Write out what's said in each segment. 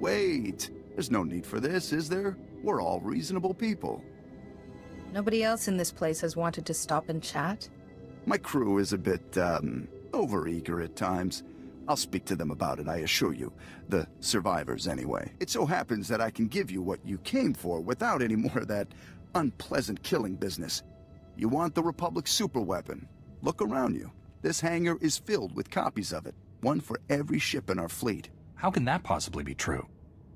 wait. There's no need for this, is there? We're all reasonable people. Nobody else in this place has wanted to stop and chat? My crew is a bit, overeager at times. I'll speak to them about it, I assure you. The survivors, anyway. It so happens that I can give you what you came for without any more of that unpleasant killing business. You want the Republic superweapon? Look around you. This hangar is filled with copies of it. One for every ship in our fleet. How can that possibly be true?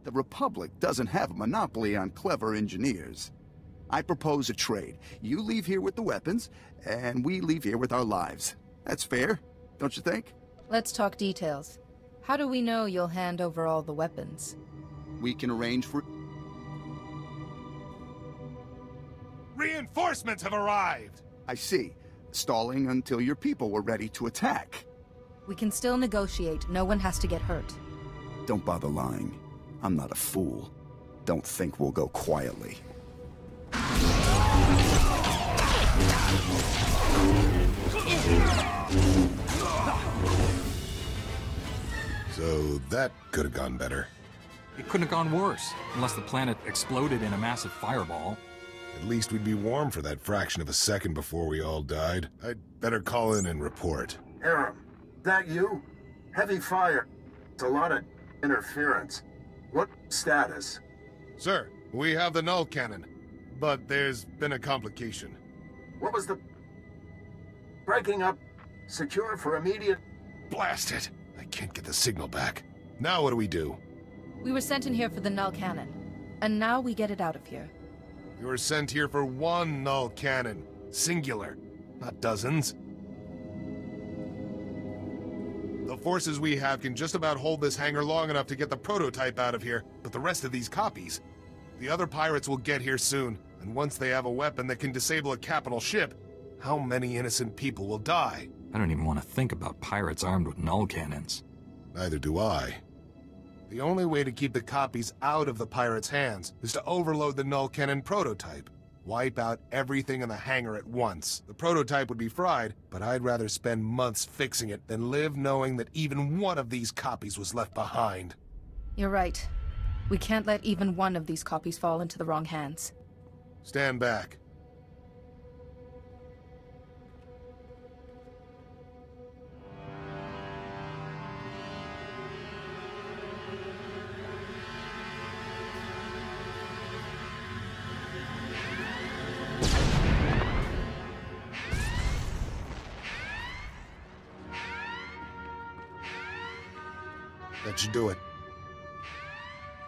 The Republic doesn't have a monopoly on clever engineers. I propose a trade. You leave here with the weapons, and we leave here with our lives. That's fair, don't you think? Let's talk details. How do we know you'll hand over all the weapons? We can arrange for... Reinforcements have arrived! I see. Stalling until your people were ready to attack. We can still negotiate. No one has to get hurt. Don't bother lying. I'm not a fool. Don't think we'll go quietly. So that could have gone better. It couldn't have gone worse, unless the planet exploded in a massive fireball. At least we'd be warm for that fraction of a second before we all died. I'd better call in and report. Aram, that you? Heavy fire. It's a lot of interference. What status? Sir, we have the Null cannon, but there's been a complication. What was the... Breaking up? Secure for immediate... Blast it! I can't get the signal back. Now what do we do? We were sent in here for the Null cannon, and now we get it out of here. You were sent here for one Null cannon. Singular. Not dozens. The forces we have can just about hold this hangar long enough to get the prototype out of here, but the rest of these copies... The other pirates will get here soon, and once they have a weapon that can disable a capital ship, how many innocent people will die? I don't even want to think about pirates armed with null cannons. Neither do I. The only way to keep the copies out of the pirates' hands is to overload the Null cannon prototype. Wipe out everything in the hangar at once. The prototype would be fried, but I'd rather spend months fixing it than live knowing that even one of these copies was left behind. You're right. We can't let even one of these copies fall into the wrong hands. Stand back. That should do it.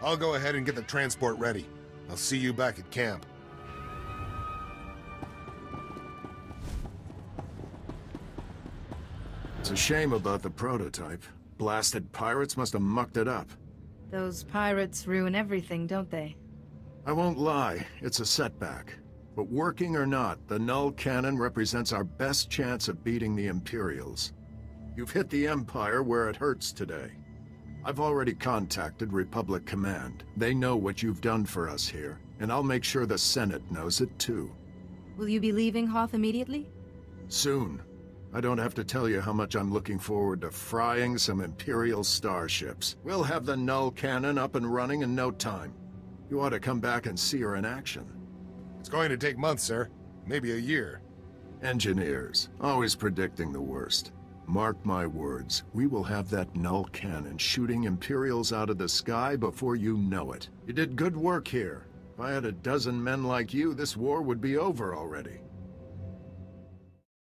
I'll go ahead and get the transport ready. I'll see you back at camp. It's a shame about the prototype. Blasted pirates must have mucked it up. Those pirates ruin everything, don't they? I won't lie, it's a setback. But working or not, the Null cannon represents our best chance of beating the Imperials. You've hit the Empire where it hurts today. I've already contacted Republic Command. They know what you've done for us here, and I'll make sure the Senate knows it too. Will you be leaving Hoth immediately? Soon. I don't have to tell you how much I'm looking forward to frying some Imperial starships. We'll have the Null cannon up and running in no time. You ought to come back and see her in action. It's going to take months, sir. Maybe a year. Engineers, always predicting the worst. Mark my words, we will have that Null cannon shooting Imperials out of the sky before you know it. You did good work here. If I had a dozen men like you, this war would be over already.